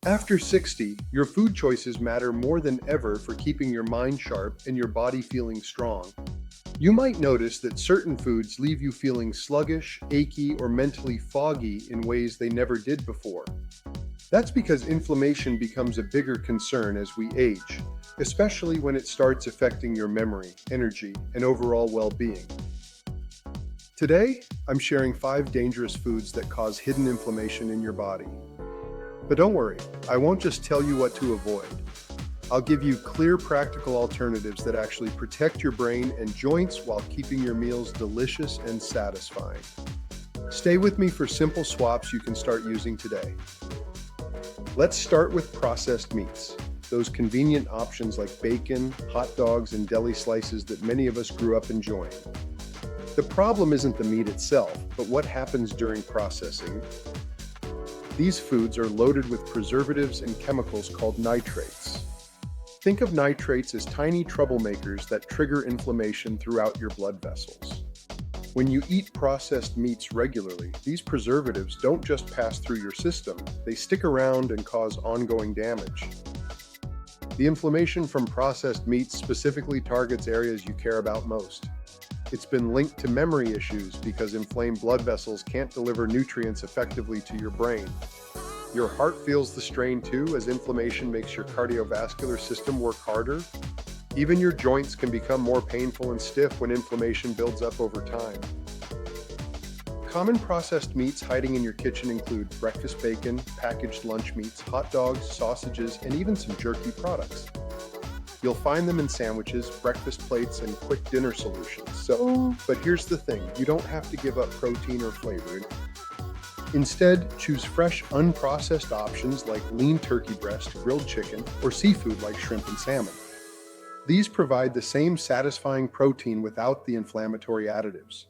After 60, your food choices matter more than ever for keeping your mind sharp and your body feeling strong. You might notice that certain foods leave you feeling sluggish, achy, or mentally foggy in ways they never did before. That's because inflammation becomes a bigger concern as we age, especially when it starts affecting your memory, energy, and overall well-being. Today, I'm sharing 5 dangerous foods that cause hidden inflammation in your body. But don't worry, I won't just tell you what to avoid. I'll give you clear, practical alternatives that actually protect your brain and joints while keeping your meals delicious and satisfying. Stay with me for simple swaps you can start using today. Let's start with processed meats, those convenient options like bacon, hot dogs, and deli slices that many of us grew up enjoying. The problem isn't the meat itself, but what happens during processing. These foods are loaded with preservatives and chemicals called nitrates. Think of nitrates as tiny troublemakers that trigger inflammation throughout your blood vessels. When you eat processed meats regularly, these preservatives don't just pass through your system, they stick around and cause ongoing damage. The inflammation from processed meats specifically targets areas you care about most. It's been linked to memory issues because inflamed blood vessels can't deliver nutrients effectively to your brain. Your heart feels the strain too, as inflammation makes your cardiovascular system work harder. Even your joints can become more painful and stiff when inflammation builds up over time. Common processed meats hiding in your kitchen include breakfast bacon, packaged lunch meats, hot dogs, sausages, and even some jerky products. You'll find them in sandwiches, breakfast plates, and quick dinner solutions. But here's the thing, you don't have to give up protein or flavor. Instead, choose fresh, unprocessed options like lean turkey breast, grilled chicken, or seafood like shrimp and salmon. These provide the same satisfying protein without the inflammatory additives.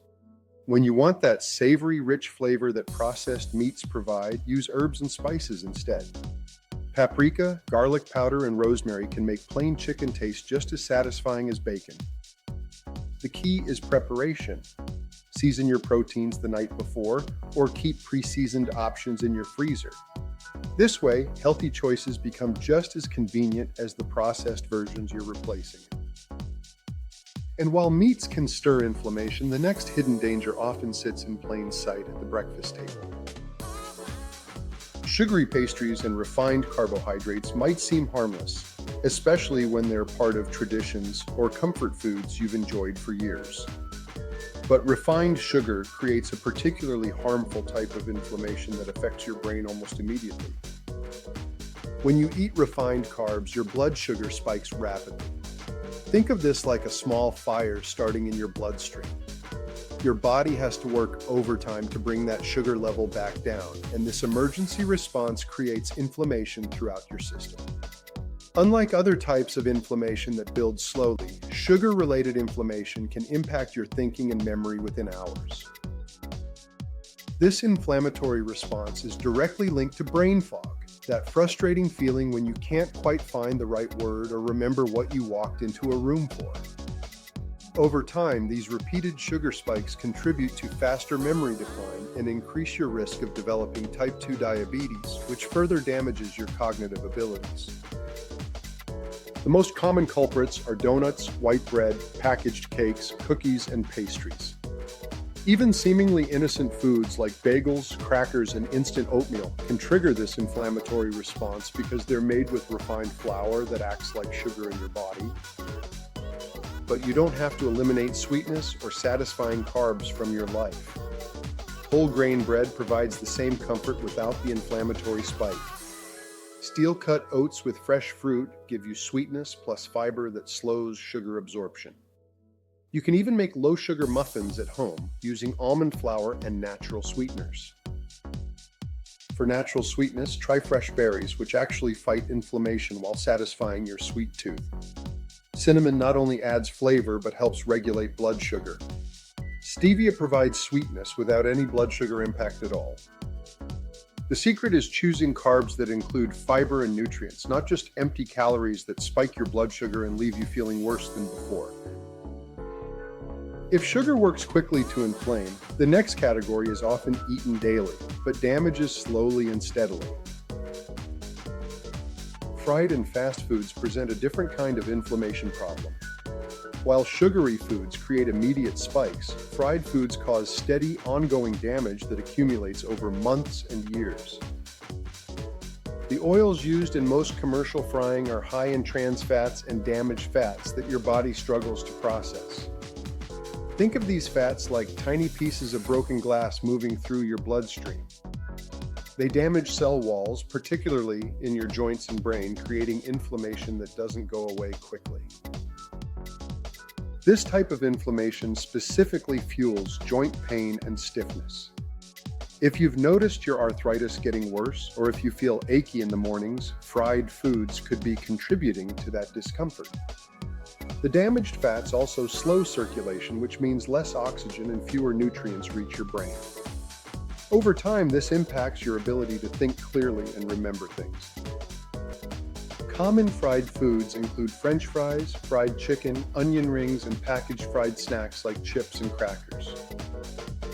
When you want that savory, rich flavor that processed meats provide, use herbs and spices instead. Paprika, garlic powder, and rosemary can make plain chicken taste just as satisfying as bacon. The key is preparation. Season your proteins the night before, or keep pre-seasoned options in your freezer. This way, healthy choices become just as convenient as the processed versions you're replacing. And while meats can stir inflammation, the next hidden danger often sits in plain sight at the breakfast table. Sugary pastries and refined carbohydrates might seem harmless, especially when they're part of traditions or comfort foods you've enjoyed for years. But refined sugar creates a particularly harmful type of inflammation that affects your brain almost immediately. When you eat refined carbs, your blood sugar spikes rapidly. Think of this like a small fire starting in your bloodstream. Your body has to work overtime to bring that sugar level back down, and this emergency response creates inflammation throughout your system. Unlike other types of inflammation that build slowly, sugar-related inflammation can impact your thinking and memory within hours. This inflammatory response is directly linked to brain fog, that frustrating feeling when you can't quite find the right word or remember what you walked into a room for. Over time, these repeated sugar spikes contribute to faster memory decline and increase your risk of developing type 2 diabetes, which further damages your cognitive abilities. The most common culprits are donuts, white bread, packaged cakes, cookies, and pastries. Even seemingly innocent foods like bagels, crackers, and instant oatmeal can trigger this inflammatory response because they're made with refined flour that acts like sugar in your body. But you don't have to eliminate sweetness or satisfying carbs from your life. Whole grain bread provides the same comfort without the inflammatory spike. Steel-cut oats with fresh fruit give you sweetness plus fiber that slows sugar absorption. You can even make low-sugar muffins at home using almond flour and natural sweeteners. For natural sweetness, try fresh berries, which actually fight inflammation while satisfying your sweet tooth. Cinnamon not only adds flavor but helps regulate blood sugar. Stevia provides sweetness without any blood sugar impact at all. The secret is choosing carbs that include fiber and nutrients, not just empty calories that spike your blood sugar and leave you feeling worse than before. If sugar works quickly to inflame, the next category is often eaten daily, but damages slowly and steadily. fried and fast foods present a different kind of inflammation problem. While sugary foods create immediate spikes, fried foods cause steady, ongoing damage that accumulates over months and years. The oils used in most commercial frying are high in trans fats and damaged fats that your body struggles to process. Think of these fats like tiny pieces of broken glass moving through your bloodstream. They damage cell walls, particularly in your joints and brain, creating inflammation that doesn't go away quickly. This type of inflammation specifically fuels joint pain and stiffness. If you've noticed your arthritis getting worse, or if you feel achy in the mornings, fried foods could be contributing to that discomfort. The damaged fats also slow circulation, which means less oxygen and fewer nutrients reach your brain. Over time, this impacts your ability to think clearly and remember things. Common fried foods include French fries, fried chicken, onion rings, and packaged fried snacks like chips and crackers.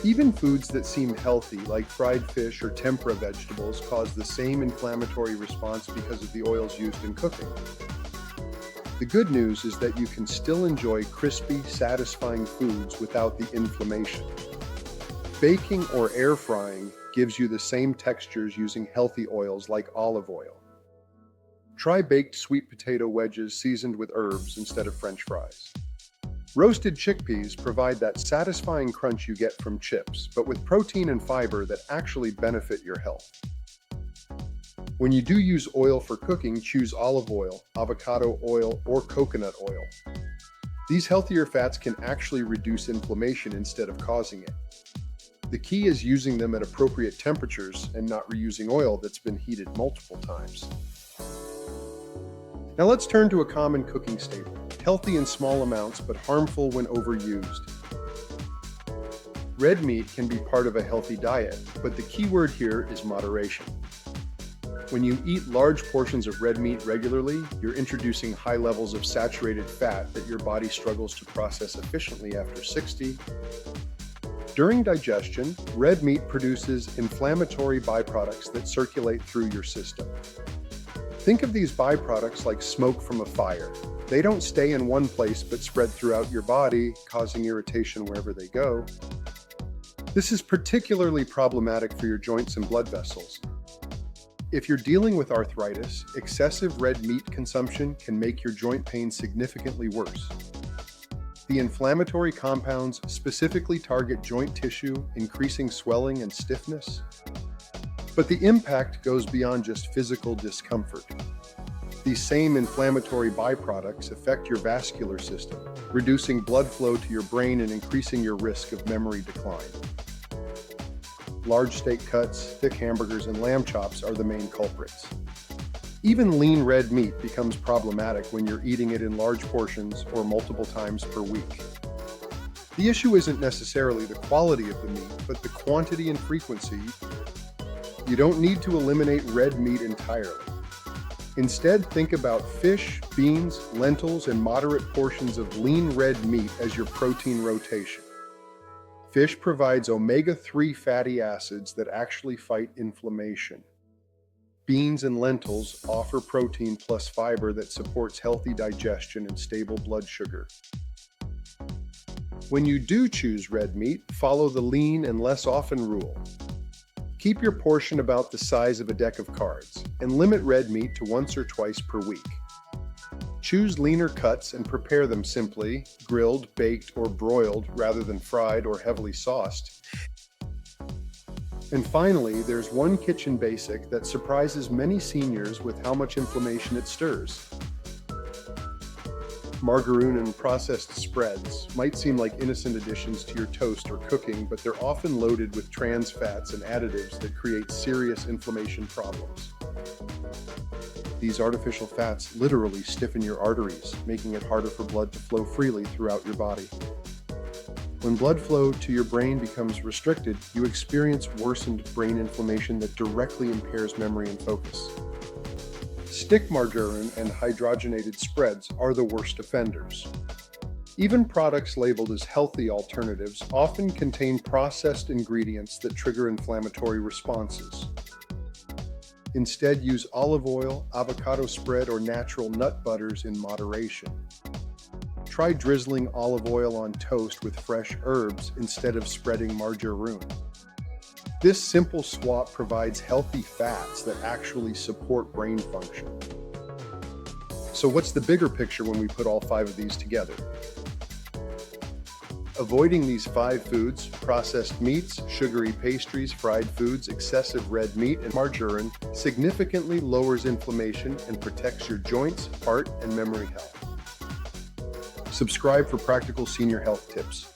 Even foods that seem healthy, like fried fish or tempura vegetables, cause the same inflammatory response because of the oils used in cooking. The good news is that you can still enjoy crispy, satisfying foods without the inflammation. Baking or air frying gives you the same textures using healthy oils like olive oil. Try baked sweet potato wedges seasoned with herbs instead of French fries. Roasted chickpeas provide that satisfying crunch you get from chips, but with protein and fiber that actually benefit your health. When you do use oil for cooking, choose olive oil, avocado oil, or coconut oil. These healthier fats can actually reduce inflammation instead of causing it. The key is using them at appropriate temperatures and not reusing oil that's been heated multiple times. Now let's turn to a common cooking staple, healthy in small amounts but harmful when overused. Red meat can be part of a healthy diet, but the key word here is moderation. When you eat large portions of red meat regularly, you're introducing high levels of saturated fat that your body struggles to process efficiently after 60. During digestion, red meat produces inflammatory byproducts that circulate through your system. Think of these byproducts like smoke from a fire. They don't stay in one place but spread throughout your body, causing irritation wherever they go. This is particularly problematic for your joints and blood vessels. If you're dealing with arthritis, excessive red meat consumption can make your joint pain significantly worse. The inflammatory compounds specifically target joint tissue, increasing swelling and stiffness. But the impact goes beyond just physical discomfort. These same inflammatory byproducts affect your vascular system, reducing blood flow to your brain and increasing your risk of memory decline. Large steak cuts, thick hamburgers, and lamb chops are the main culprits. Even lean red meat becomes problematic when you're eating it in large portions or multiple times per week. The issue isn't necessarily the quality of the meat, but the quantity and frequency. You don't need to eliminate red meat entirely. Instead, think about fish, beans, lentils, and moderate portions of lean red meat as your protein rotation. Fish provides omega-3 fatty acids that actually fight inflammation. Beans and lentils offer protein plus fiber that supports healthy digestion and stable blood sugar. When you do choose red meat, follow the lean and less often rule. Keep your portion about the size of a deck of cards, and limit red meat to once or twice per week. Choose leaner cuts and prepare them simply, grilled, baked, or broiled rather than fried or heavily sauced. And finally, there's one kitchen basic that surprises many seniors with how much inflammation it stirs. Margarine and processed spreads might seem like innocent additions to your toast or cooking, but they're often loaded with trans fats and additives that create serious inflammation problems. These artificial fats literally stiffen your arteries, making it harder for blood to flow freely throughout your body. When blood flow to your brain becomes restricted, you experience worsened brain inflammation that directly impairs memory and focus. Stick margarine and hydrogenated spreads are the worst offenders. Even products labeled as healthy alternatives often contain processed ingredients that trigger inflammatory responses. Instead, use olive oil, avocado spread, or natural nut butters in moderation. Try drizzling olive oil on toast with fresh herbs instead of spreading margarine. This simple swap provides healthy fats that actually support brain function. So what's the bigger picture when we put all 5 of these together? Avoiding these 5 foods, processed meats, sugary pastries, fried foods, excessive red meat, and margarine, significantly lowers inflammation and protects your joints, heart, and memory health. Subscribe for practical senior health tips.